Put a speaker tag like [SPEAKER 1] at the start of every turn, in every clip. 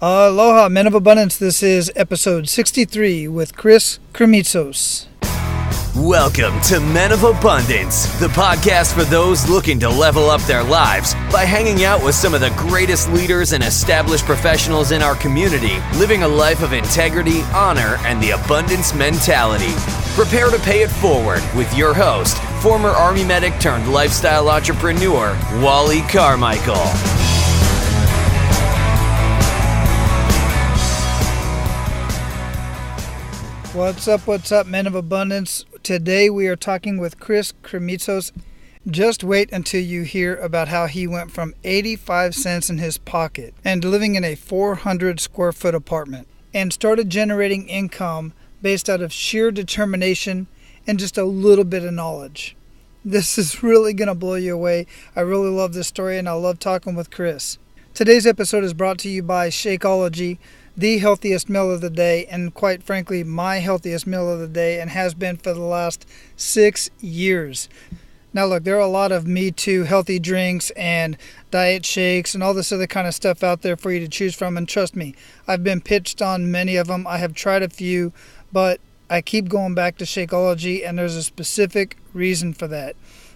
[SPEAKER 1] Aloha, Men of Abundance. This is episode 63 with Chris Krimitsos.
[SPEAKER 2] Welcome to Men of Abundance, the podcast for those looking to level up their lives by hanging out with some of the greatest leaders and established professionals in our community, living a life of integrity, honor, and the abundance mentality. Prepare to pay it forward with your host, former Army medic turned lifestyle entrepreneur, Wally Carmichael.
[SPEAKER 1] What's up, Men of Abundance? Today we are talking with Chris Krimitsos. Just wait until you hear about how he went from 85 cents in his pocket and living in a 400 square foot apartment and started generating income based out of sheer determination and just a little bit of knowledge. This is really going to blow you away. I really love this story and I love talking with Chris. Today's episode is brought to you by Shakeology, the healthiest meal of the day, and quite frankly, my healthiest meal of the day, and has been for the last 6 years. Now look, there are a lot of Me Too healthy drinks and diet shakes and all this other kind of stuff out there for you to choose from, and trust me, I've been pitched on many of them. I have tried a few, but I keep going back to Shakeology, and there's a specific reason for that.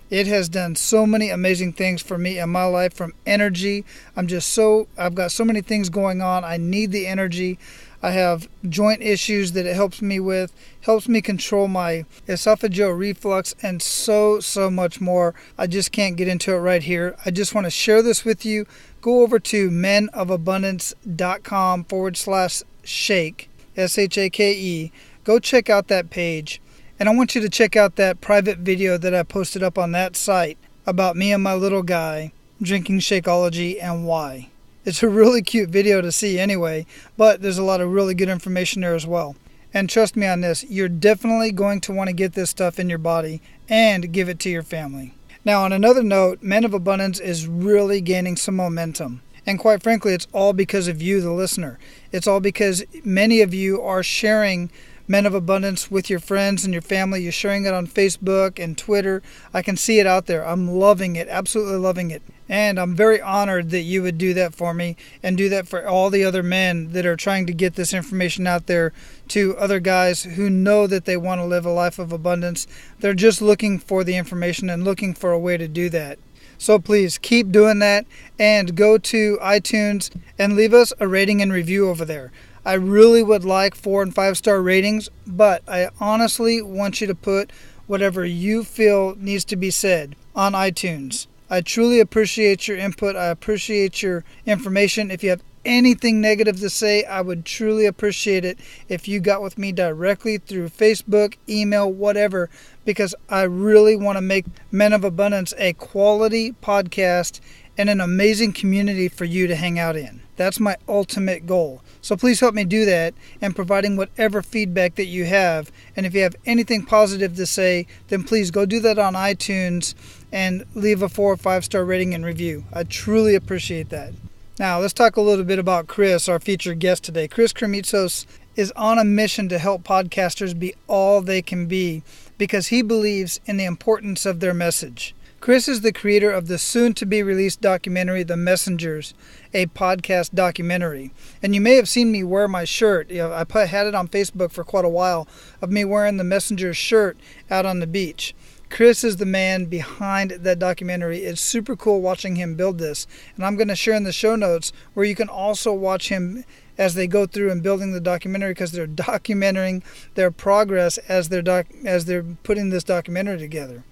[SPEAKER 1] It has done so many amazing things for me in my life, from energy. I've got so many things going on. I need the energy. I have joint issues that it helps me with, helps me control my esophageal reflux, and so much more. I just can't get into it right here. I just want to share this with you. Go over to menofabundance.com/shake, SHAKE. Go check out that page. And I want you to check out that private video that I posted up on that site about me and my little guy drinking Shakeology and why. It's a really cute video to see anyway, but there's a lot of really good information there as well. And trust me on this, you're definitely going to want to get this stuff in your body and give it to your family. Now, on another note, Men of Abundance is really gaining some momentum. And quite frankly, it's all because of you, the listener. It's all because many of you are sharing Men of Abundance with your friends and your family. You're sharing it on Facebook and Twitter. I can see it out there. I'm loving it, absolutely loving it. And I'm very honored that you would do that for me and do that for all the other men that are trying to get this information out there to other guys who know that they want to live a life of abundance. They're just looking for the information and looking for a way to do that. So please keep doing that and go to iTunes and leave us a rating and review over there. I really would like 4 and 5 star ratings, but I honestly want you to put whatever you feel needs to be said on iTunes. I truly appreciate your input. I appreciate your information. If you have anything negative to say, I would truly appreciate it if you got with me directly through Facebook, email, whatever, because I really want to make Men of Abundance a quality podcast and an amazing community for you to hang out in. That's my ultimate goal. So please help me do that and providing whatever feedback that you have. And if you have anything positive to say, then please go do that on iTunes and leave a 4 or 5 star rating and review. I truly appreciate that. Now let's talk a little bit about Chris, our featured guest today. Chris Krimitsos is on a mission to help podcasters be all they can be because he believes in the importance of their message. Chris is the creator of the soon-to-be-released documentary, The Messengers, a podcast documentary. And you may have seen me wear my shirt. I had it on Facebook for quite a while of me wearing the Messengers shirt out on the beach. Chris is the man behind that documentary. It's super cool watching him build this. And I'm going to share in the show notes where you can also watch him as they go through and building the documentary, because they're documenting their progress as they're putting this documentary together.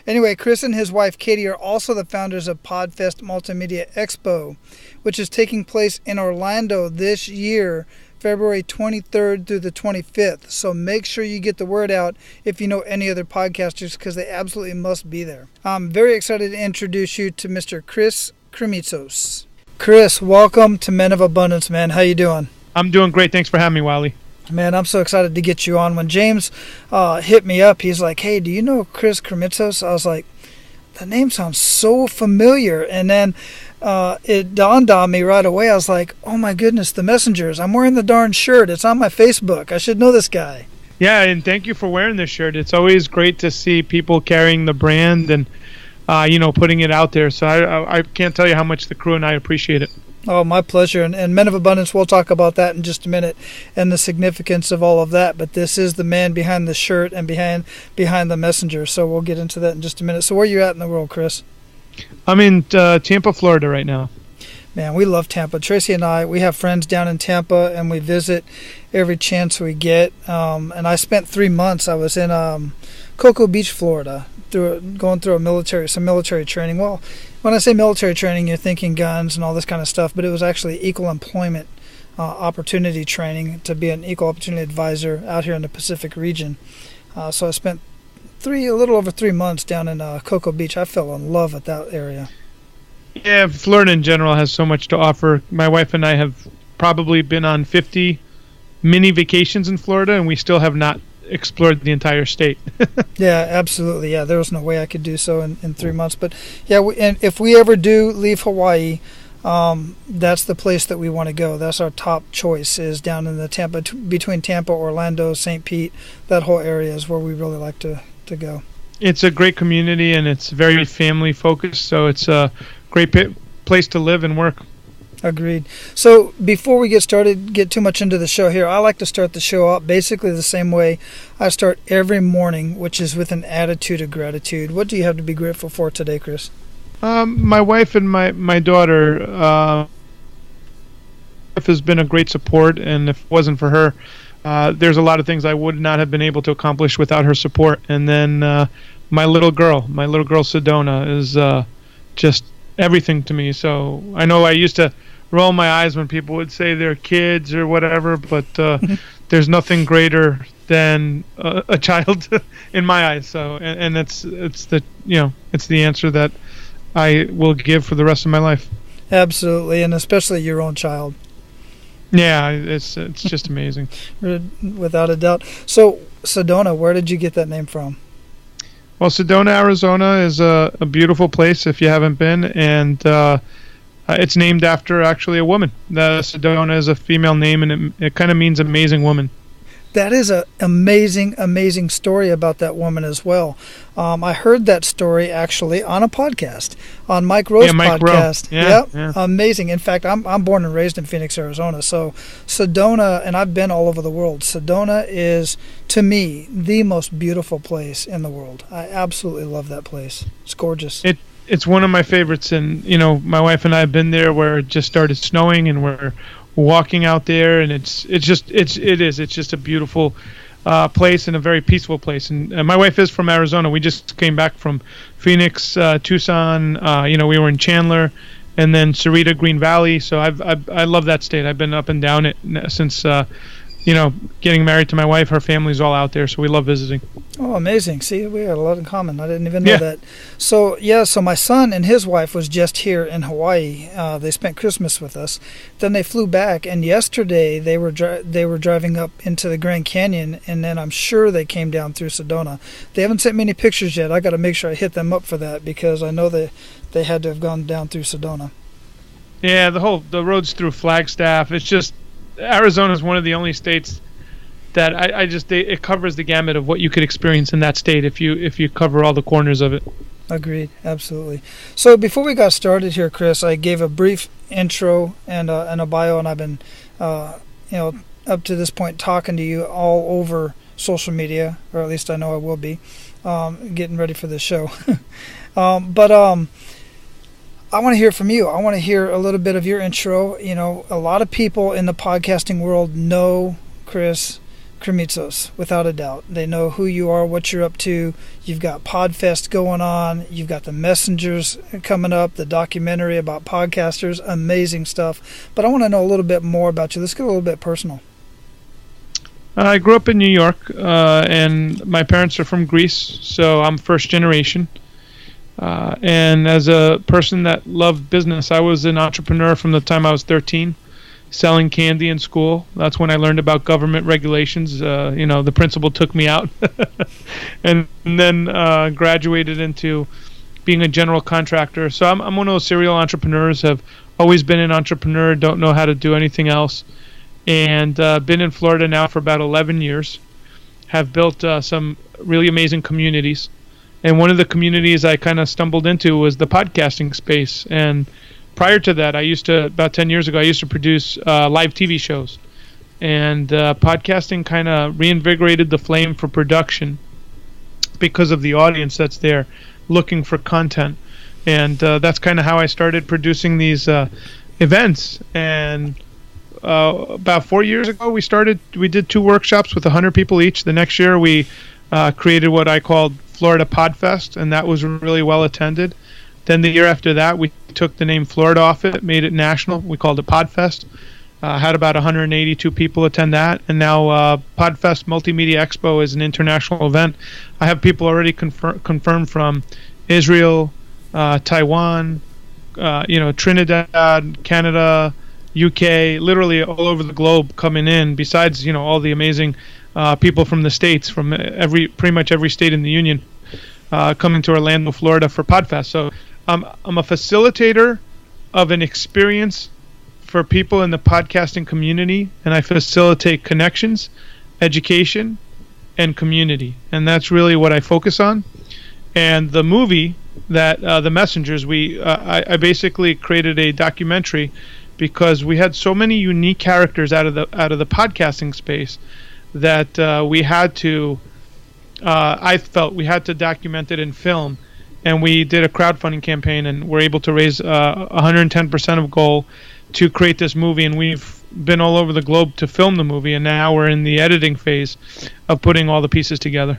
[SPEAKER 1] Anyway, Chris and his wife Katie are also the founders of PodFest Multimedia Expo, which is taking place in Orlando this year, February 23rd through the 25th. So make sure you get the word out if you know any other podcasters, because they absolutely must be there. I'm very excited to introduce you to Mr. Chris Krimitsos. Chris, welcome to Men of Abundance, man. How you doing?
[SPEAKER 3] I'm doing great. Thanks for having me, Wally.
[SPEAKER 1] Man, I'm so excited to get you on. When James hit me up, he's like, hey, do you know Chris Krimitsos? I was like, the name sounds so familiar. And then it dawned on me right away. I was like, oh my goodness, the Messengers. I'm wearing the darn shirt. It's on my Facebook. I should know this guy.
[SPEAKER 3] Yeah, and thank you for wearing this shirt. It's always great to see people carrying the brand and, putting it out there. So I can't tell you how much the crew and I appreciate it.
[SPEAKER 1] Oh, my pleasure. And Men of Abundance, we'll talk about that in just a minute and the significance of all of that. But this is the man behind the shirt and behind the messenger. So we'll get into that in just a minute. So where are you at in the world, Chris?
[SPEAKER 3] I'm in Tampa, Florida right now.
[SPEAKER 1] Man, we love Tampa. Tracy and I, we have friends down in Tampa, and we visit every chance we get. And I spent 3 months. I was in Cocoa Beach, Florida, going through some military training. Well, when I say military training, you're thinking guns and all this kind of stuff, but it was actually equal employment opportunity training to be an equal opportunity advisor out here in the Pacific region. So I spent a little over 3 months down in Cocoa Beach. I fell in love with that area.
[SPEAKER 3] Yeah, Florida in general has so much to offer. My wife and I have probably been on 50 mini vacations in Florida, and we still have not explored the entire state.
[SPEAKER 1] Yeah, absolutely. Yeah, there was no way I could do so in 3 months. But yeah, and if we ever do leave Hawaii, that's the place that we want to go. That's our top choice, is down in the Tampa, between Tampa, Orlando, St. Pete. That whole area is where we really like to go. It's
[SPEAKER 3] a great community, and it's very family focused, so it's a great place to live and work.
[SPEAKER 1] Agreed. So before we get too much into the show here, I like to start the show out basically the same way I start every morning, which is with an attitude of gratitude. What do you have to be grateful for today, Chris?
[SPEAKER 3] My wife and my daughter has been a great support, and if it wasn't for her, there's a lot of things I would not have been able to accomplish without her support. And then my little girl Sedona, is just everything to me. So I know I used to roll my eyes when people would say they're kids or whatever, but there's nothing greater than a child in my eyes. So and it's the answer that I will give for the rest of my life.
[SPEAKER 1] Absolutely, and especially your own child.
[SPEAKER 3] Yeah, it's just amazing.
[SPEAKER 1] Without a doubt. So Sedona, where did you get that name from?
[SPEAKER 3] Well, Sedona, Arizona is a beautiful place if you haven't been, and it's named after actually a woman. Sedona is a female name, and it kind of means amazing woman.
[SPEAKER 1] That is an amazing story about that woman as well. I heard that story actually on a podcast, on Mike Rowe's podcast.
[SPEAKER 3] Yeah.
[SPEAKER 1] Amazing. In fact, I'm born and raised in Phoenix, Arizona. So Sedona, and I've been all over the world. Sedona is, to me, the most beautiful place in the world. I absolutely love that place. It's gorgeous.
[SPEAKER 3] It's one of my favorites, and my wife and I have been there where it just started snowing, and we're walking out there, and it's just a beautiful place and a very peaceful place. And my wife is from Arizona. We just came back from Phoenix, Tucson. We were in Chandler, and then Cerrito, Green Valley. So I love that state. I've been up and down it since getting married to my wife. Her family's all out there, so we love visiting.
[SPEAKER 1] Oh, amazing. See, we got a lot in common. I didn't even know that. So my son and his wife was just here in Hawaii. They spent Christmas with us. Then they flew back, and yesterday they were driving up into the Grand Canyon, and then I'm sure they came down through Sedona. They haven't sent me any pictures yet. I got to make sure I hit them up for that, because I know they had to have gone down through Sedona.
[SPEAKER 3] Yeah, the roads through Flagstaff. It's just Arizona is one of the only states that it covers the gamut of what you could experience in that state if you cover all the corners of it.
[SPEAKER 1] Agreed, absolutely. So before we got started here, Chris, I gave a brief intro and a bio, and I've been up to this point talking to you all over social media, or at least I know I will be, getting ready for this show. But I want to hear from you. I want to hear a little bit of your intro. A lot of people in the podcasting world know Chris Krimitsos, without a doubt. They know who you are, what you're up to. You've got Podfest going on. You've got the Messengers coming up, the documentary about podcasters, amazing stuff. But I want to know a little bit more about you. Let's get a little bit personal.
[SPEAKER 3] I grew up in New York, and my parents are from Greece, so I'm first generation. And as a person that loved business, I was an entrepreneur from the time I was 13, selling candy in school. That's when I learned about government regulations. The principal took me out and then graduated into being a general contractor. So I'm one of those serial entrepreneurs, have always been an entrepreneur, don't know how to do anything else. And been in Florida now for about 11 years. Have built some really amazing communities. And one of the communities I kind of stumbled into was the podcasting space. And prior to that, about 10 years ago, I used to produce live TV shows. And podcasting kind of reinvigorated the flame for production because of the audience that's there looking for content. And that's kind of how I started producing these events. And about 4 years ago, we did 2 workshops with 100 people each. The next year, we created what I called Florida Podfest, and that was really well attended. Then the year after that, we took the name Florida off it, made it national. We called it Podfest. Had about 182 people attend that, and now Podfest Multimedia Expo is an international event. I have people already confirmed from Israel, Taiwan, Trinidad, Canada, UK, literally all over the globe coming in. Besides, all the amazing people from the states, from pretty much every state in the union, coming to Orlando, Florida for Podfest. So I'm a facilitator of an experience for people in the podcasting community, and I facilitate connections, education, and community, and that's really what I focus on. And the movie that The Messengers, I basically created a documentary because we had so many unique characters out of the podcasting space that we had to. I felt we had to document it in film, and we did a crowdfunding campaign, and we're able to raise 110% of goal to create this movie, and we've been all over the globe to film the movie, and now we're in the editing phase of putting all the pieces together.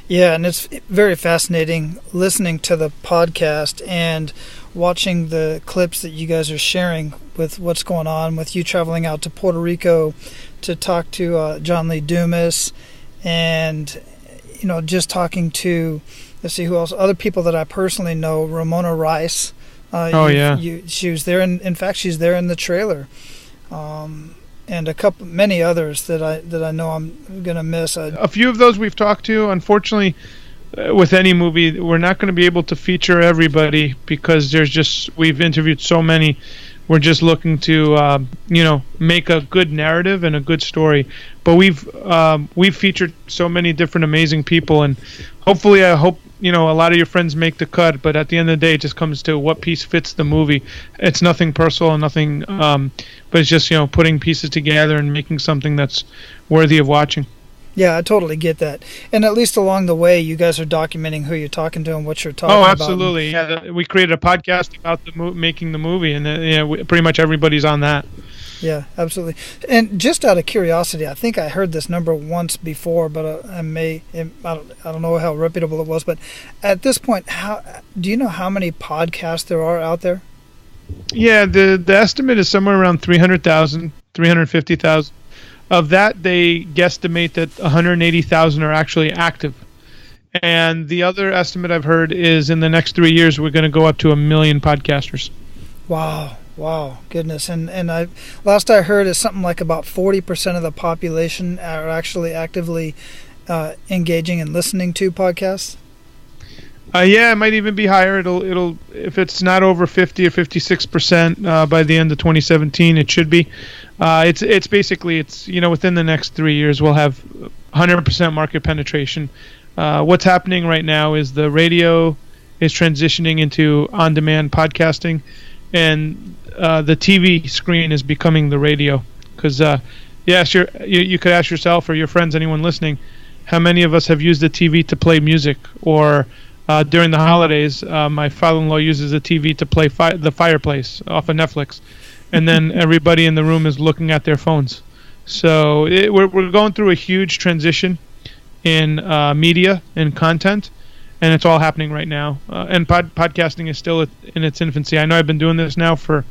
[SPEAKER 1] Yeah, and it's very fascinating listening to the podcast and watching the clips that you guys are sharing with what's going on with you traveling out to Puerto Rico to talk to John Lee Dumas, and just talking to, let's see who else, other people that I personally know, Ramona Rice. She was there, in fact, she's there in the trailer, and many others that I know I'm gonna miss.
[SPEAKER 3] A few of those we've talked to. Unfortunately, with any movie, we're not going to be able to feature everybody because we've interviewed so many. We're just looking to make a good narrative and a good story. But we've featured so many different amazing people, and hopefully, I hope a lot of your friends make the cut. But at the end of the day, it just comes to what piece fits the movie. It's nothing personal and nothing, but it's just putting pieces together and making something that's worthy of watching.
[SPEAKER 1] Yeah, I totally get that. And at least along the way, you guys are documenting who you're talking to and what you're talking about.
[SPEAKER 3] Oh, absolutely. Yeah, we created a podcast about making the movie, and pretty much everybody's on that.
[SPEAKER 1] Yeah, absolutely. And just out of curiosity, I think I heard this number once before, but I don't know how reputable it was. But at this point, do you know how many podcasts there are out there?
[SPEAKER 3] Yeah, the estimate is somewhere around 300,000, 350,000. Of that, they guesstimate that 180,000 are actually active. And the other estimate I've heard is in the next 3 years, we're going to go up to 1 million podcasters.
[SPEAKER 1] Wow, goodness. And last I heard is something like about 40% of the population are actually actively engaging and listening to podcasts.
[SPEAKER 3] Yeah, it might even be higher. It'll if it's not over 50 or 56% by the end of 2017, it should be. It's basically within the next 3 years we'll have 100% market penetration. What's happening right now is the radio is transitioning into on-demand podcasting, and the TV screen is becoming the radio. Because you could ask yourself or your friends, anyone listening, how many of us have used the TV to play music, or during the holidays, my father-in-law uses the TV to play the fireplace off of Netflix, and then everybody in the room is looking at their phones. So we're going through a huge transition in media and content, and it's all happening right now. And podcasting is still in its infancy. I know I've been doing this now for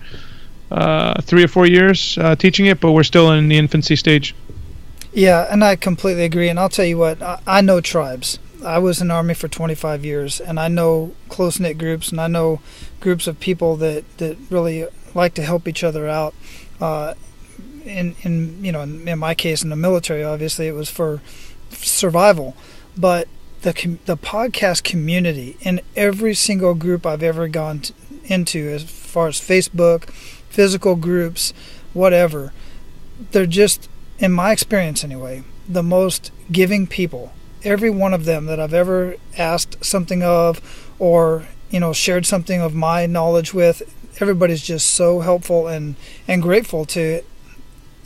[SPEAKER 3] 3 or 4 years teaching it, but we're still in the infancy stage.
[SPEAKER 1] Yeah, and I completely agree. And I'll tell you what, I know tribes. I was in the Army for 25 years, and I know close-knit groups, and I know groups of people that really like to help each other out. In my case, in the military, obviously, it was for survival. But the podcast community in every single group I've ever gone into, as far as Facebook, physical groups, whatever, they're just, in my experience anyway, the most giving people. Every one of them that I've ever asked something of, or shared something of my knowledge with, everybody's just so helpful and grateful to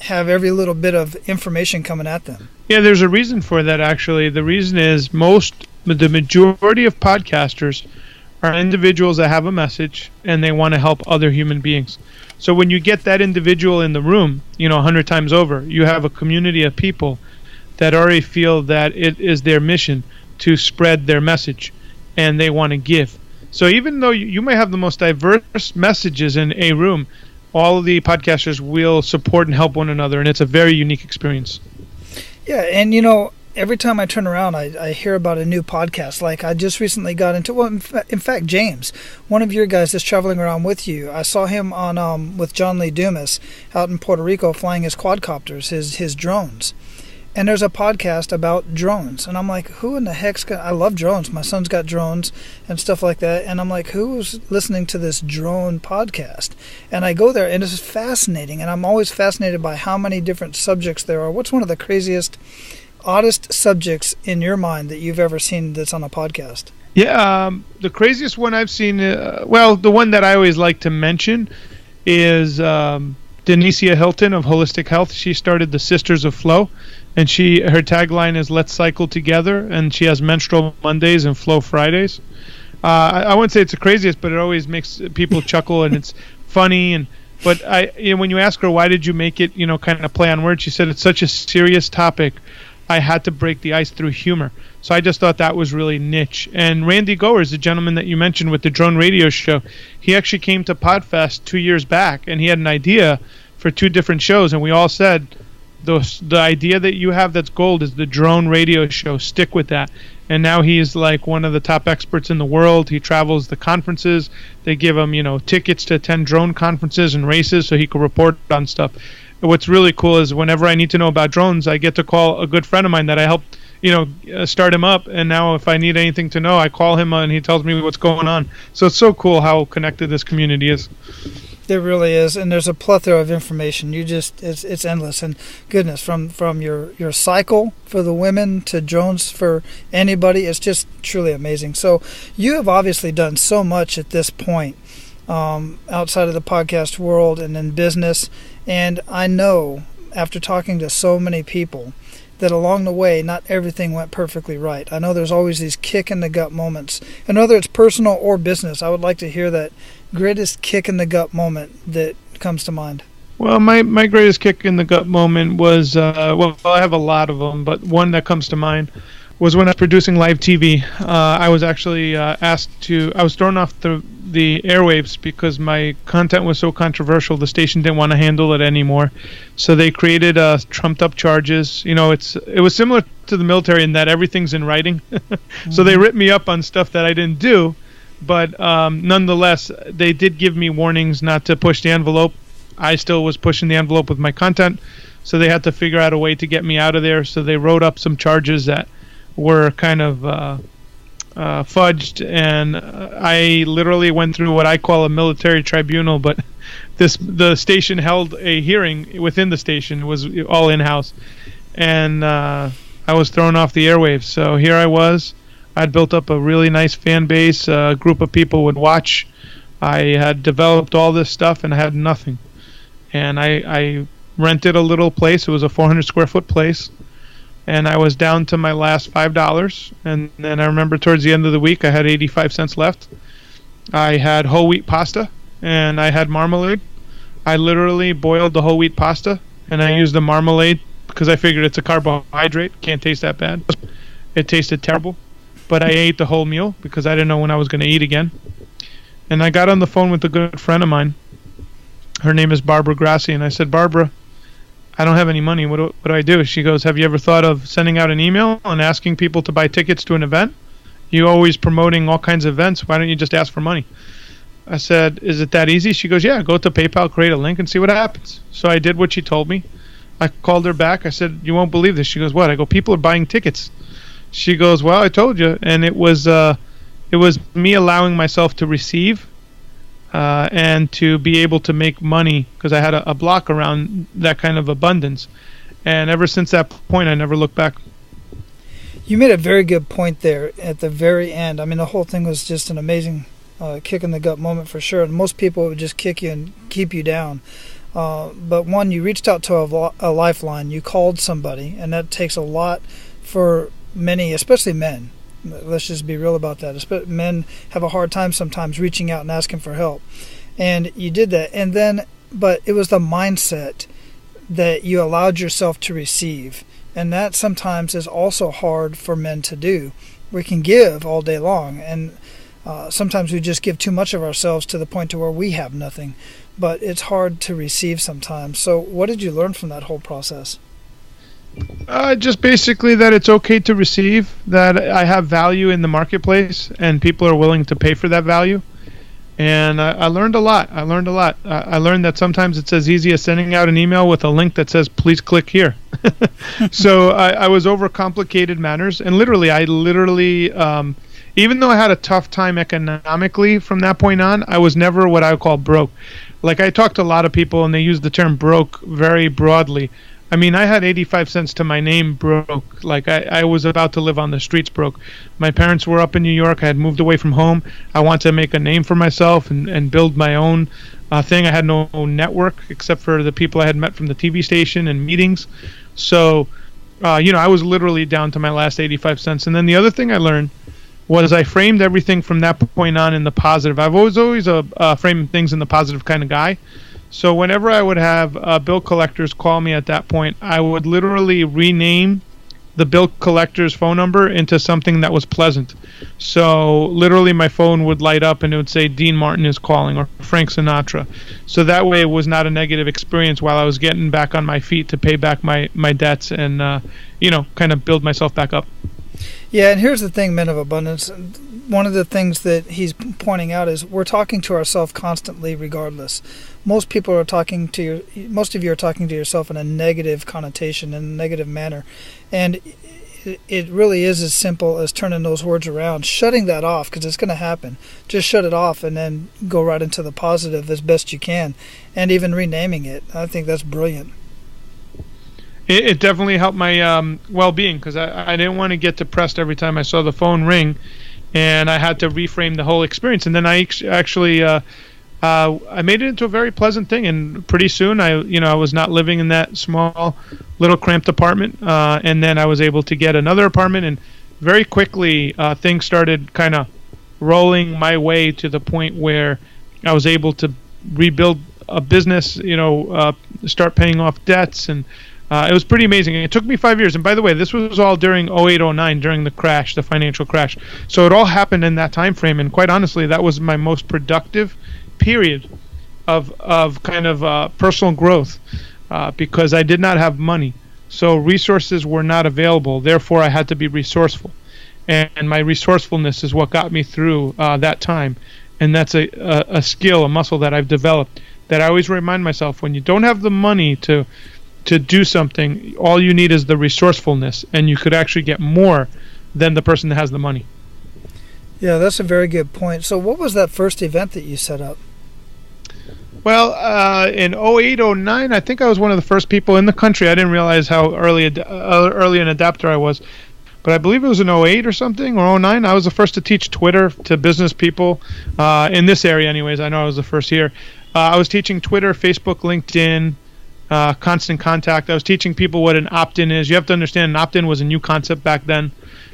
[SPEAKER 1] have every little bit of information coming at them.
[SPEAKER 3] Yeah, there's a reason for that, actually. The reason is the majority of podcasters are individuals that have a message and they want to help other human beings. So when you get that individual in the room, 100 times over, you have a community of people that already feel that it is their mission to spread their message and they want to give. So even though you may have the most diverse messages in a room, all of the podcasters will support and help one another, and it's a very unique experience.
[SPEAKER 1] Yeah, and every time I turn around, I hear about a new podcast. Like I just recently got into, well, in fact, James, one of your guys is traveling around with you. I saw him on with John Lee Dumas out in Puerto Rico flying his quadcopters, his drones. And there's a podcast about drones. And I'm like, who in the heck's got... I love drones. My son's got drones and stuff like that. And I'm like, who's listening to this drone podcast? And I go there, and it's fascinating. And I'm always fascinated by how many different subjects there are. What's one of the craziest, oddest subjects in your mind that you've ever seen that's on a podcast?
[SPEAKER 3] Yeah, the craziest one I've seen... the one that I always like to mention is... Denicia Hilton of Holistic Health. She started the Sisters of Flow, and her tagline is "Let's cycle together." And she has Menstrual Mondays and Flow Fridays. I wouldn't say it's the craziest, but it always makes people chuckle, and it's funny. But when you ask her why did you make it, kind of play on words, she said it's such a serious topic. I had to break the ice through humor. So I just thought that was really niche. And Randy Goers, the gentleman that you mentioned with the drone radio show, he actually came to Podfest 2 years back, and he had an idea for 2 different shows, and we all said, the idea that you have that's gold is the drone radio show. Stick with that. And now he's like one of the top experts in the world. He travels the conferences. They give him, tickets to attend drone conferences and races so he can report on stuff. What's really cool is whenever I need to know about drones, I get to call a good friend of mine that I helped, start him up. And now if I need anything to know, I call him and he tells me what's going on. So it's so cool how connected this community is.
[SPEAKER 1] There really is, and there's a plethora of information. It's endless, and goodness, from your cycle for the women to drones for anybody, it's just truly amazing. So you have obviously done so much at this point outside of the podcast world and in business, and I know after talking to so many people that along the way, not everything went perfectly right. I know there's always these kick in the gut moments, and whether it's personal or business, I would like to hear that greatest kick in the gut moment that comes to mind.
[SPEAKER 3] Well, my greatest kick in the gut moment was, I have a lot of them, but one that comes to mind was when I was producing live TV. I was actually I was thrown off the airwaves because my content was so controversial. The station didn't want to handle it anymore, so they created trumped up charges. It was similar to the military in that everything's in writing. So they ripped me up on stuff that I didn't do, but nonetheless, they did give me warnings not to push the envelope. I still was pushing the envelope with my content, so they had to figure out a way to get me out of there. So they wrote up some charges that were kind of fudged, and I literally went through what I call a military tribunal, but the station held a hearing within the station. It was all in-house, and I was thrown off the airwaves. So here I was. I'd built up a really nice fan base. A group of people would watch. I had developed all this stuff, and I had nothing. And I rented a little place. It was a 400 square foot place. And I was down to my last $5. And then I remember towards the end of the week, I had 85 cents left. I had whole wheat pasta, and I had marmalade. I literally boiled the whole wheat pasta, and I used the marmalade because I figured it's a carbohydrate. Can't taste that bad. It tasted terrible. But I ate the whole meal because I didn't know when I was going to eat again. And I got on the phone with a good friend of mine. Her name is Barbara Grassi. And I said, Barbara, I don't have any money. What do I do? She goes, have you ever thought of sending out an email and asking people to buy tickets to an event? You're always promoting all kinds of events. Why don't you just ask for money? I said, is it that easy? She goes, yeah, go to PayPal, create a link, and see what happens. So I did what she told me. I called her back. I said, you won't believe this. She goes, what? I go, people are buying tickets. She goes, well, I told you. And it was me allowing myself to receive and to be able to make money because I had a block around that kind of abundance. And ever since that point, I never looked back. You
[SPEAKER 1] made a very good point there at the very end. I mean, the whole thing was just an amazing kick in the gut moment for sure. And most people would just kick you and keep you down. But one, you reached out to a lifeline. You called somebody, and that takes a lot for many, especially men. Let's just be real about that. Men have a hard time sometimes reaching out and asking for help. And you did that. And then, but it was the mindset that you allowed yourself to receive. And that sometimes is also hard for men to do. We can give all day long, and sometimes we just give too much of ourselves to the point to where we have nothing. But it's hard to receive sometimes. So what did you learn from that whole process?
[SPEAKER 3] Just basically that it's okay to receive, that I have value in the marketplace, and people are willing to pay for that value. And I learned a lot. I learned that sometimes it's as easy as sending out an email with a link that says, please click here. So I was overcomplicated matters. And I literally, even though I had a tough time economically from that point on, I was never what I would call broke. Like, I talked to a lot of people, and they use the term broke very broadly. I mean, I had 85 cents to my name broke. Like, I was about to live on the streets broke. My parents were up in New York. I had moved away from home. I wanted to make a name for myself and build my own thing. I had no network except for the people I had met from the TV station and meetings. So, I was literally down to my last 85 cents. And then the other thing I learned was I framed everything from that point on in the positive. I've always framed things in the positive kind of guy. So whenever I would have bill collectors call me at that point, I would literally rename the bill collector's phone number into something that was pleasant. So literally my phone would light up and it would say Dean Martin is calling, or Frank Sinatra. So that way it was not a negative experience while I was getting back on my feet to pay back my debts and, kind of build myself back up.
[SPEAKER 1] Yeah, and here's the thing, Men of Abundance. One of the things that he's pointing out is we're talking to ourselves constantly regardless. Most of you are talking to yourself in a negative connotation, in a negative manner. And it really is as simple as turning those words around, shutting that off, because it's going to happen. Just shut it off and then go right into the positive as best you can, and even renaming it. I think that's brilliant.
[SPEAKER 3] It definitely helped my well-being, because I didn't want to get depressed every time I saw the phone ring, and I had to reframe the whole experience. And then I actually I made it into a very pleasant thing, and pretty soon I was not living in that small little cramped apartment, and then I was able to get another apartment, and very quickly things started kind of rolling my way to the point where I was able to rebuild a business, start paying off debts, and it was pretty amazing. It took me 5 years. And by the way, this was all during 08-09, during the crash, the financial crash. So it all happened in that time frame. And quite honestly, that was my most productive period of kind of personal growth because I did not have money. So resources were not available. Therefore, I had to be resourceful. And my resourcefulness is what got me through that time. And that's a skill, a muscle that I've developed, that I always remind myself, when you don't have the money to do something, all you need is the resourcefulness, and you could actually get more than the person that has the money.
[SPEAKER 1] Yeah, that's a very good point. So what was that first event that you set up?
[SPEAKER 3] Well, in 08-09, I think I was one of the first people in the country. I didn't realize how early an adapter I was, but I believe it was in 08 or something, or 09. I was the first to teach Twitter to business people in this area anyways. I know I was the first here. I was teaching Twitter, Facebook, LinkedIn, Constant Contact. I was teaching people what an opt-in is. You have to understand, an opt-in was a new concept back then.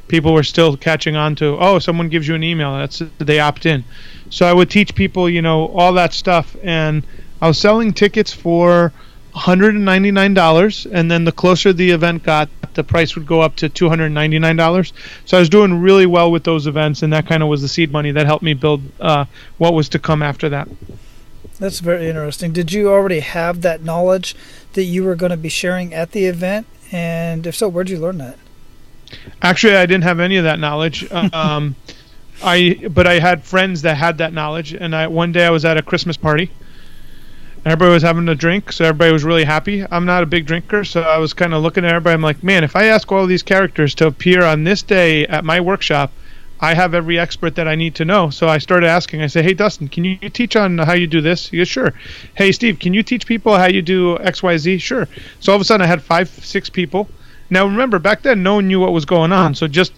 [SPEAKER 3] People were still catching on to, someone gives you an email, they opt in. So I would teach people, all that stuff, and I was selling tickets for $199, and then the closer the event got, the price would go up to $299. So I was doing really well with those events, and that kind of was the seed money that helped me build what was to come after that.
[SPEAKER 1] That's very interesting. Did you already have that knowledge that you were going to be sharing at the event? And if so, where'd you learn that?
[SPEAKER 3] Actually, I didn't have any of that knowledge. But I had friends that had that knowledge. And one day I was at a Christmas party. Everybody was having a drink, so everybody was really happy. I'm not a big drinker, so I was kind of looking at everybody. I'm like, man, if I ask all these characters to appear on this day at my workshop, I have every expert that I need to know. So I started asking. I said, hey, Dustin, can you teach on how you do this? He goes, sure. Hey, Steve, can you teach people how you do XYZ? Sure. So all of a sudden I had 5-6 people, Now, remember, back then, no one knew what was going on. So just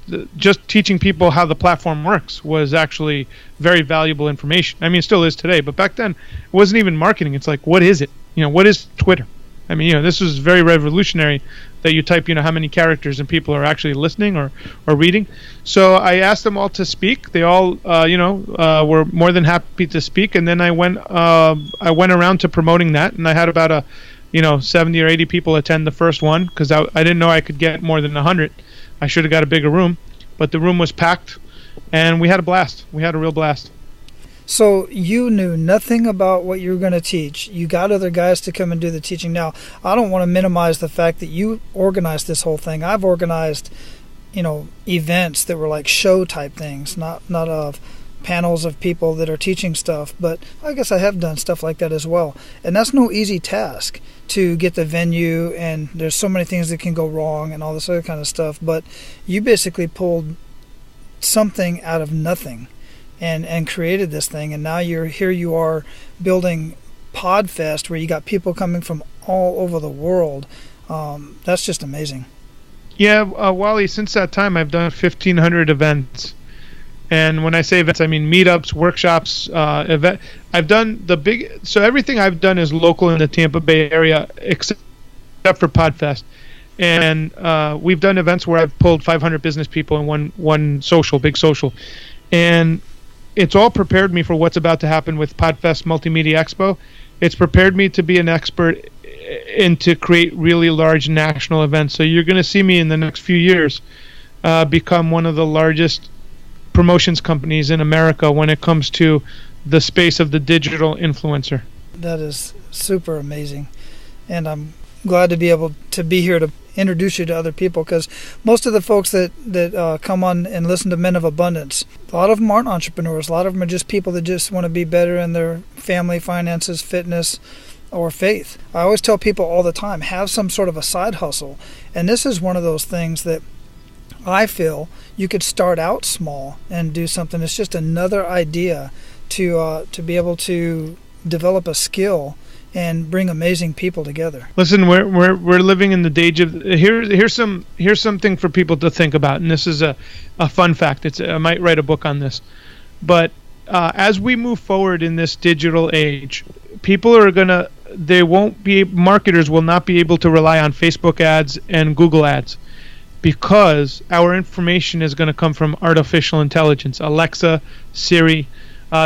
[SPEAKER 3] teaching people how the platform works was actually very valuable information. I mean, it still is today. But back then, it wasn't even marketing. It's like, what is it? What is Twitter? I mean, this was very revolutionary that you type, how many characters and people are actually listening or reading. So I asked them all to speak. They all, were more than happy to speak. And then I went around to promoting that, and I had about 70 or 80 people attend the first one because I didn't know I could get more than 100. I should have got a bigger room, but the room was packed, and we had a blast. We had a real blast.
[SPEAKER 1] So you knew nothing about what you were going to teach. You got other guys to come and do the teaching. Now, I don't want to minimize the fact that you organized this whole thing. I've organized, events that were like show type things, not of panels of people that are teaching stuff, but I guess I have done stuff like that as well. And that's no easy task to get the venue, and there's so many things that can go wrong and all this other kind of stuff. But you basically pulled something out of nothing and created this thing, and now you are building Podfest where you got people coming from all over the world. That's just amazing.
[SPEAKER 3] Yeah, Wally, since that time I've done 1,500 events. And when I say events, I mean meetups, workshops, event. I've done so everything I've done is local in the Tampa Bay area, except for Podfest. And we've done events where I've pulled 500 business people in one big social. And it's all prepared me for what's about to happen with Podfest Multimedia Expo. It's prepared me to be an expert and to create really large national events. So you're going to see me in the next few years become one of the largest promotions companies in America when it comes to the space of the digital influencer.
[SPEAKER 1] That is super amazing, and I'm glad to be able to be here to introduce you to other people, because most of the folks that come on and listen to Men of Abundance, a lot of them aren't entrepreneurs. A lot of them are just people that just want to be better in their family, finances, fitness, or faith. I always tell people all the time, have some sort of a side hustle, and this is one of those things that I feel you could start out small and do something. It's just another idea to be able to develop a skill and bring amazing people together.
[SPEAKER 3] Listen, we're living in the age of here's something for people to think about, and this is a fun fact. I might write a book on this, but as we move forward in this digital age, marketers will not be able to rely on Facebook ads and Google ads, because our information is going to come from artificial intelligence. Alexa, Siri,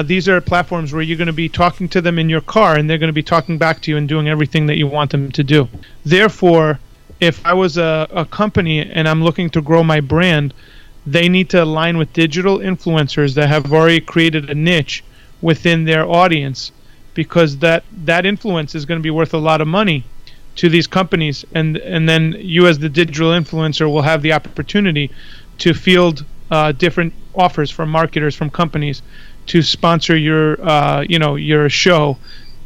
[SPEAKER 3] these are platforms where you're going to be talking to them in your car, and they're going to be talking back to you and doing everything that you want them to do. Therefore, if I was a company and I'm looking to grow my brand, they need to align with digital influencers that have already created a niche within their audience, because that influence is going to be worth a lot of money to these companies, and then you as the digital influencer will have the opportunity to field different offers from marketers, from companies, to sponsor your show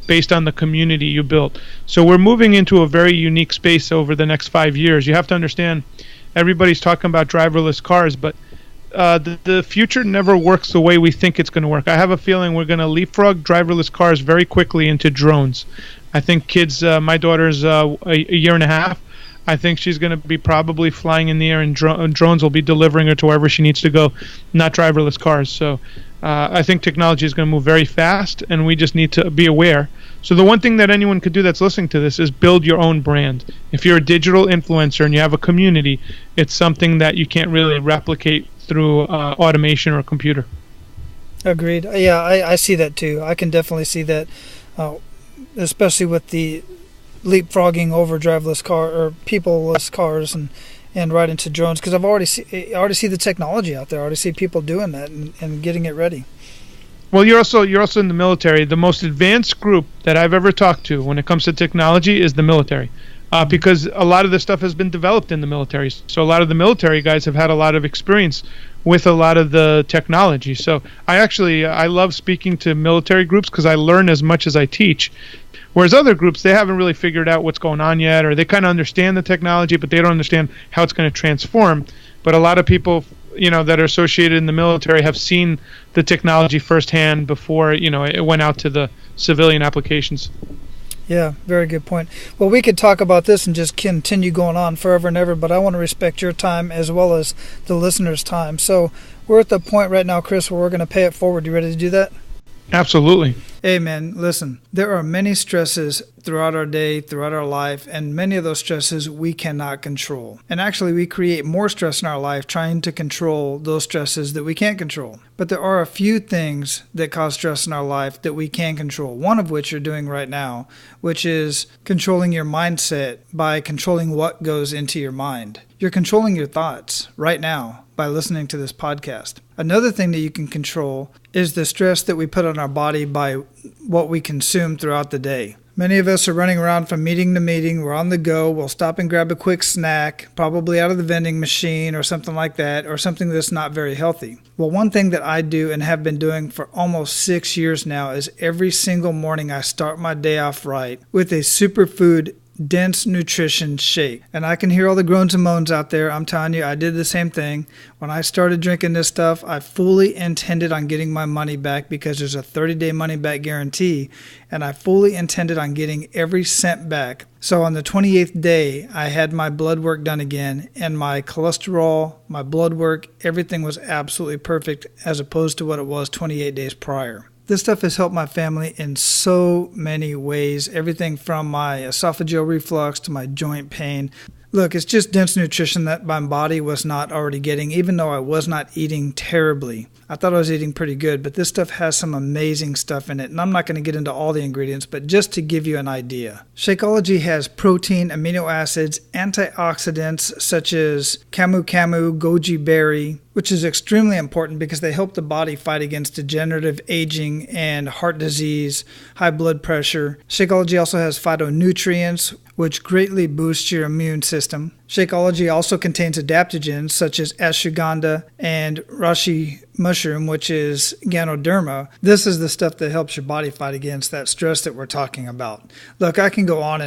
[SPEAKER 3] based on the community you built. So we're moving into a very unique space over the next 5 years. You have to understand, everybody's talking about driverless cars, but the future never works the way we think it's going to work. I have a feeling we're going to leapfrog driverless cars very quickly into drones. I think kids, my daughter's a year and a half. I think she's going to be probably flying in the air, and drones will be delivering her to wherever she needs to go, not driverless cars. So I think technology is going to move very fast, and we just need to be aware. So the one thing that anyone could do that's listening to this is build your own brand. If you're a digital influencer and you have a community, it's something that you can't really replicate through automation or a computer.
[SPEAKER 1] Agreed. Yeah, I see that too. I can definitely see that, especially with the leapfrogging over driverless car or peopleless cars and right into drones, because I already see the technology out there. I already see people doing that and getting it ready.
[SPEAKER 3] Well, you're also in the military. The most advanced group that I've ever talked to when it comes to technology is the military, because a lot of this stuff has been developed in the military. So a lot of the military guys have had a lot of experience with a lot of the technology. So I love speaking to military groups because I learn as much as I teach. Whereas other groups, they haven't really figured out what's going on yet, or they kind of understand the technology, but they don't understand how it's going to transform. But a lot of people, that are associated in the military have seen the technology firsthand before, it went out to the civilian applications.
[SPEAKER 1] Yeah, very good point. Well, we could talk about this and just continue going on forever and ever, but I want to respect your time as well as the listeners' time. So we're at the point right now, Chris, where we're going to pay it forward. You ready to do that?
[SPEAKER 3] Absolutely.
[SPEAKER 1] Hey, man, listen, there are many stresses throughout our day, throughout our life, and many of those stresses we cannot control. And actually, we create more stress in our life trying to control those stresses that we can't control. But there are a few things that cause stress in our life that we can control, one of which you're doing right now, which is controlling your mindset by controlling what goes into your mind. You're controlling your thoughts right now by listening to this podcast. Another thing that you can control is the stress that we put on our body by what we consume throughout the day. Many of us are running around from meeting to meeting. We're on the go. We'll stop and grab a quick snack, probably out of the vending machine or something like that, or something that's not very healthy. Well, one thing that I do and have been doing for almost 6 years now is every single morning I start my day off right with a superfood dense nutrition shake. And I can hear all the groans and moans out there. I'm telling you, I did the same thing. When I started drinking this stuff, I fully intended on getting my money back because there's a 30-day money back guarantee, and I fully intended on getting every cent back. So on the 28th day, I had my blood work done again, and my cholesterol, my blood work, everything was absolutely perfect as opposed to what it was 28 days prior. This stuff has helped my family in so many ways, everything from my esophageal reflux to my joint pain. Look, it's just dense nutrition that my body was not already getting, even though I was not eating terribly. I thought I was eating pretty good, but this stuff has some amazing stuff in it, and I'm not going to get into all the ingredients, but just to give you an idea. Shakeology has protein, amino acids, antioxidants such as camu camu, goji berry, which is extremely important because they help the body fight against degenerative aging and heart disease, high blood pressure. Shakeology also has phytonutrients, which greatly boosts your immune system. Shakeology also contains adaptogens such as ashwagandha and reishi mushroom, which is Ganoderma. This is the stuff that helps your body fight against that stress that we're talking about. Look, I can go on,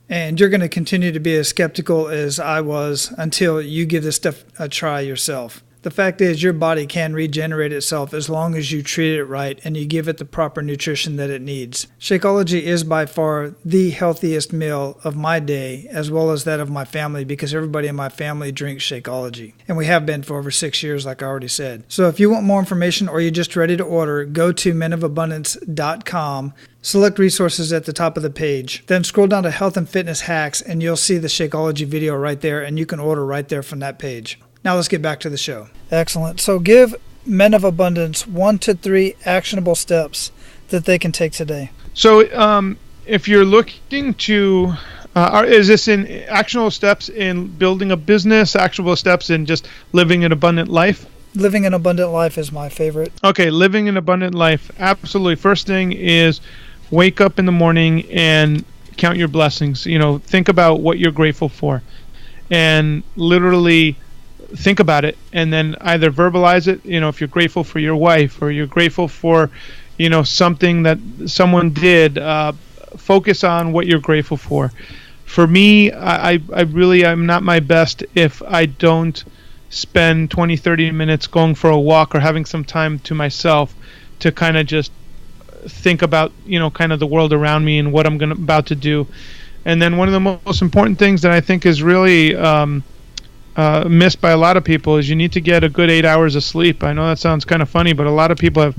[SPEAKER 1] and you're going to continue to be as skeptical as I was until you give this stuff a try yourself. The fact is your body can regenerate itself as long as you treat it right and you give it the proper nutrition that it needs. Shakeology is by far the healthiest meal of my day as well as that of my family because everybody in my family drinks Shakeology. And we have been for over 6 years, like I already said. So if you want more information or you're just ready to order, go to menofabundance.com. Select resources at the top of the page. Then scroll down to health and fitness hacks and you'll see the Shakeology video right there and you can order right there from that page. Now let's get back to the show. Excellent. So give Men of Abundance 1 to 3 actionable steps that they can take today.
[SPEAKER 3] So if you're looking to, is this in actionable steps in building a business, actionable steps in just living an abundant life?
[SPEAKER 1] Living an abundant life is my favorite.
[SPEAKER 3] Okay, living an abundant life. Absolutely. First thing is wake up in the morning and count your blessings. Think about what you're grateful for and literally think about it and then either verbalize it, if you're grateful for your wife or you're grateful for, something that someone did, focus on what you're grateful for. For me, I'm not my best if I don't spend 20, 30 minutes going for a walk or having some time to myself to kind of just think about, kind of the world around me and what I'm about to do. And then one of the most important things that I think is really, missed by a lot of people is you need to get a good 8 hours of sleep. I know that sounds kind of funny, but a lot of people have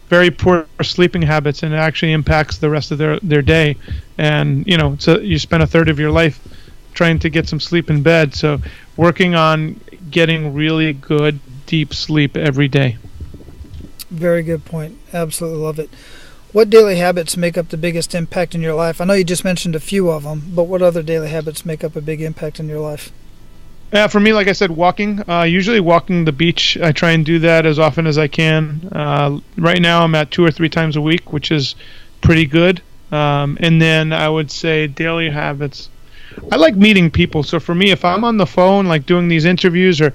[SPEAKER 3] very poor sleeping habits, and it actually impacts the rest of their day. And so you spend a third of your life trying to get some sleep in bed. So working on getting really good deep sleep every day.
[SPEAKER 1] Very good point. Absolutely love it. What daily habits make up the biggest impact in your life? I know you just mentioned a few of them, but what other daily habits make up a big impact in your life?
[SPEAKER 3] For me, like I said, walking. Usually walking the beach. I try and do that as often as I can. Right now I'm at 2 or 3 times a week, which is pretty good. And then I would say daily habits. I like meeting people. So for me, if I'm on the phone, like doing these interviews or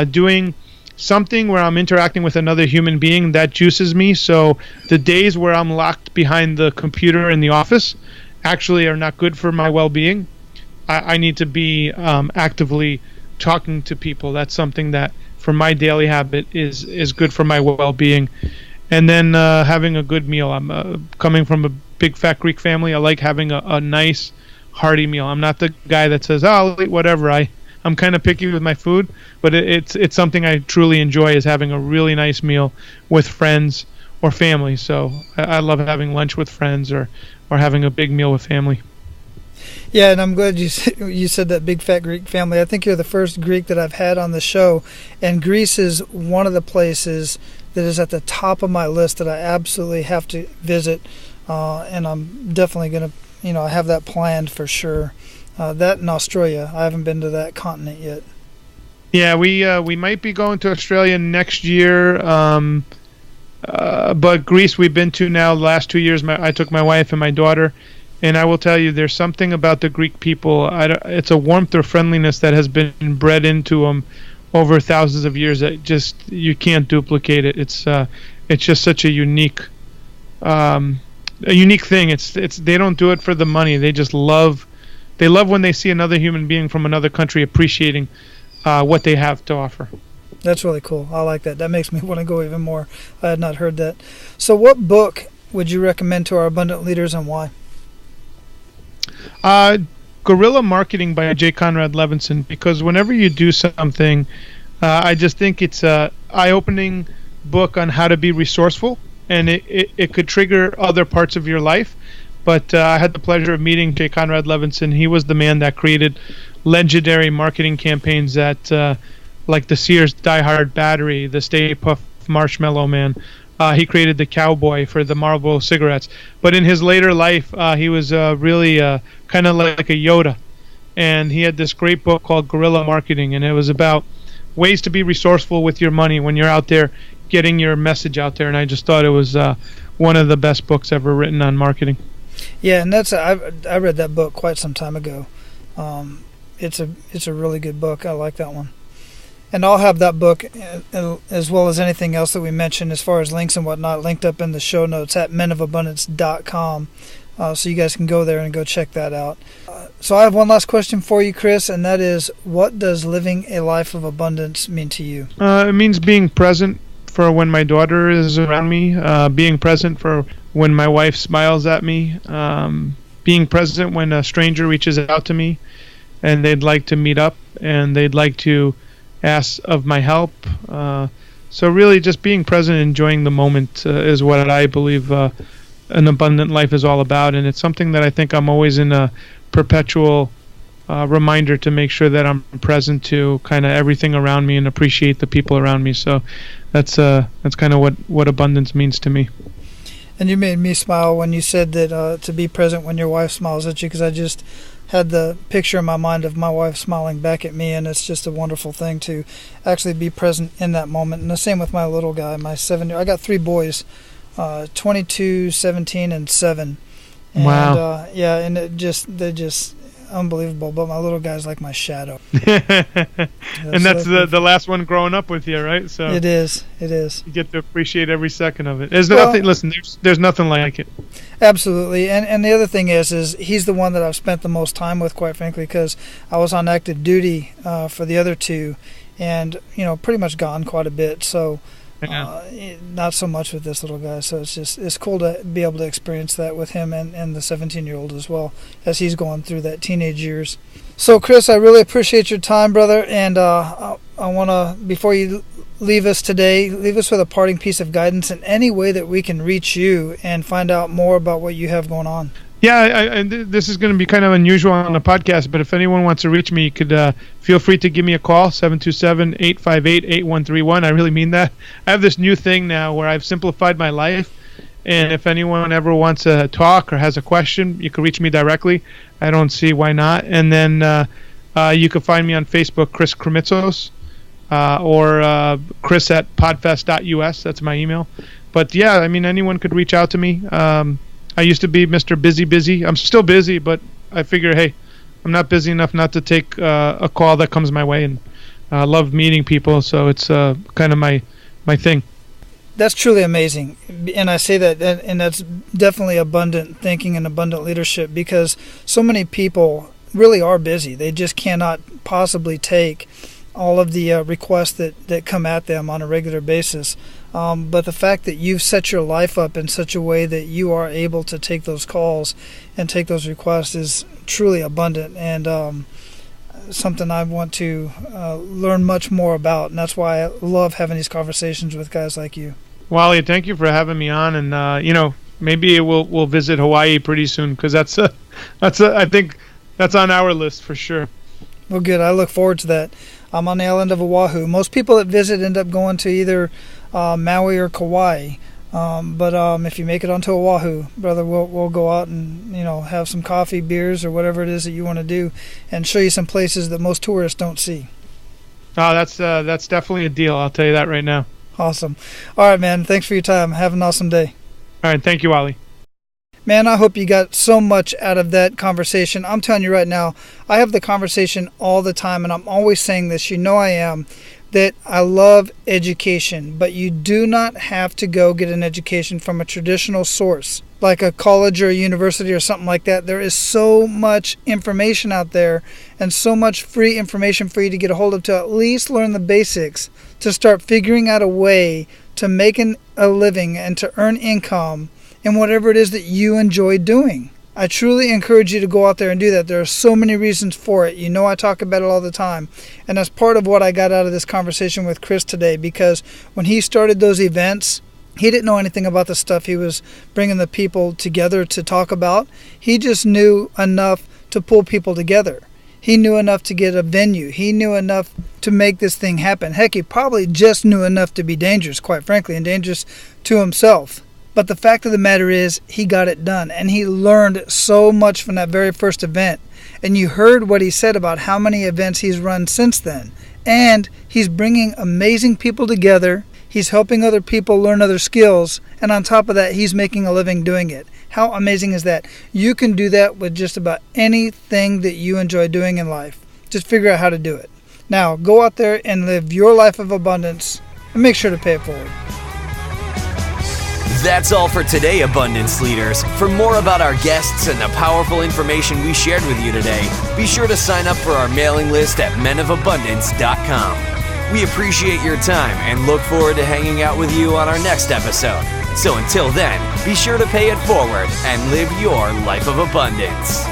[SPEAKER 3] doing something where I'm interacting with another human being, that juices me. So the days where I'm locked behind the computer in the office actually are not good for my well-being. I need to be actively talking to people. That's something that for my daily habit is good for my well-being. And then having a good meal. I'm coming from a big fat Greek family. I like having a nice hearty meal. I'm not the guy that says, "Oh, I'll eat whatever." I'm kind of picky with my food, but it's something I truly enjoy, is having a really nice meal with friends or family. So I love having lunch with friends or having a big meal with family.
[SPEAKER 1] Yeah, and I'm glad you said that big fat Greek family. I think you're the first Greek that I've had on the show, and Greece is one of the places that is at the top of my list that I absolutely have to visit, and I'm definitely going to, I have that planned for sure. That and Australia. I haven't been to that continent yet.
[SPEAKER 3] Yeah, we might be going to Australia next year, but Greece we've been to now the last 2 years. I took my wife and my daughter. And I will tell you, there's something about the Greek people. It's a warmth or friendliness that has been bred into them over thousands of years that just you can't duplicate it. It's just such a unique thing. It's they don't do it for the money. They just love. They love when they see another human being from another country appreciating what they have to offer.
[SPEAKER 1] That's really cool. I like that. That makes me want to go even more. I had not heard that. So, what book would you recommend to our abundant leaders, and why?
[SPEAKER 3] Guerrilla Marketing by J. Conrad Levinson, because whenever you do something, I just think it's a eye-opening book on how to be resourceful, and it could trigger other parts of your life. But I had the pleasure of meeting J. Conrad Levinson. He was the man that created legendary marketing campaigns that, like the Sears Die Hard battery, the Stay Puft Marshmallow Man. He created the cowboy for the Marlboro cigarettes. But in his later life, he was really kind of like a Yoda. And he had this great book called Guerrilla Marketing, and it was about ways to be resourceful with your money when you're out there getting your message out there. And I just thought it was one of the best books ever written on marketing.
[SPEAKER 1] Yeah, and I read that book quite some time ago. It's a really good book. I like that one. And I'll have that book, as well as anything else that we mentioned as far as links and whatnot, linked up in the show notes at menofabundance.com. So you guys can go there and go check that out. So I have one last question for you, Chris, and that is, what does living a life of abundance mean to you?
[SPEAKER 3] It means being present for when my daughter is around me, being present for when my wife smiles at me, being present when a stranger reaches out to me and they'd like to meet up and they'd like to ask of my help. So really just being present and enjoying the moment is what I believe an abundant life is all about. And it's something that I think I'm always in a perpetual reminder to make sure that I'm present to kind of everything around me and appreciate the people around me. So that's kind of what abundance means to me.
[SPEAKER 1] And you made me smile when you said that to be present when your wife smiles at you, because I just had the picture in my mind of my wife smiling back at me, and it's just a wonderful thing to actually be present in that moment. And the same with my little guy, my 7-year. I got 3 boys, 22, 17, and 7. And,
[SPEAKER 3] wow.
[SPEAKER 1] Yeah, and they're just unbelievable. But my little guy's like my shadow.
[SPEAKER 3] And that's the last one growing up with you, right? So
[SPEAKER 1] it is.
[SPEAKER 3] You get to appreciate every second of it. There's nothing. Listen, there's nothing like it.
[SPEAKER 1] Absolutely. And the other thing is he's the one that I've spent the most time with, quite frankly, because I was on active duty for the other 2, and pretty much gone quite a bit. So not so much with this little guy. So it's cool to be able to experience that with him and the 17-year-old as well, as he's going through that teenage years. So Chris, I really appreciate your time, brother, and I want to, before you leave us today, leave us with a parting piece of guidance in any way that we can reach you and find out more about what you have going on.
[SPEAKER 3] Yeah, this is going to be kind of unusual on the podcast, but if anyone wants to reach me, you could feel free to give me a call, 727-858-8131. I really mean that. I have this new thing now where I've simplified my life, and if anyone ever wants to talk or has a question, you can reach me directly. I don't see why not. And then you can find me on Facebook, Chris Krimitsos, or Chris at podfest.us. That's my email. But yeah, I mean, anyone could reach out to me. I used to be Mr. Busy. I'm still busy, but I figure, hey, I'm not busy enough not to take a call that comes my way, and I love meeting people, so it's kind of my thing.
[SPEAKER 1] That's truly amazing, and I say that, and that's definitely abundant thinking and abundant leadership, because so many people really are busy. They just cannot possibly take all of the requests that come at them on a regular basis. But the fact that you've set your life up in such a way that you are able to take those calls and take those requests is truly abundant, and something I want to learn much more about. And that's why I love having these conversations with guys like you.
[SPEAKER 3] Wally, thank you for having me on, and maybe we'll visit Hawaii pretty soon, because I think that's on our list for sure.
[SPEAKER 1] Well, good. I look forward to that. I'm on the island of Oahu. Most people that visit end up going to either Maui or Kauai. But if you make it onto Oahu, brother, we'll go out and have some coffee, beers, or whatever it is that you want to do, and show you some places that most tourists don't see.
[SPEAKER 3] Oh, that's definitely a deal. I'll tell you that right now.
[SPEAKER 1] Awesome. All right, man. Thanks for your time. Have an awesome day.
[SPEAKER 3] All right. Thank you, Wally.
[SPEAKER 1] Man, I hope you got so much out of that conversation. I'm telling you right now, I have the conversation all the time, and I'm always saying this. I am. That I love education, but you do not have to go get an education from a traditional source, like a college or a university or something like that. There is so much information out there and so much free information for you to get a hold of to at least learn the basics, to start figuring out a way to make a living and to earn income in whatever it is that you enjoy doing. I truly encourage you to go out there and do that. There are so many reasons for it. I talk about it all the time. And that's part of what I got out of this conversation with Chris today, because when he started those events, he didn't know anything about the stuff he was bringing the people together to talk about. He just knew enough to pull people together. He knew enough to get a venue. He knew enough to make this thing happen. Heck, he probably just knew enough to be dangerous, quite frankly, and dangerous to himself. But the fact of the matter is, he got it done, and he learned so much from that very first event. And you heard what he said about how many events he's run since then. And he's bringing amazing people together. He's helping other people learn other skills. And on top of that, he's making a living doing it. How amazing is that? You can do that with just about anything that you enjoy doing in life. Just figure out how to do it. Now, go out there and live your life of abundance, and make sure to pay it forward.
[SPEAKER 2] That's all for today, Abundance Leaders. For more about our guests and the powerful information we shared with you today, be sure to sign up for our mailing list at menofabundance.com. We appreciate your time and look forward to hanging out with you on our next episode. So until then, be sure to pay it forward and live your life of abundance.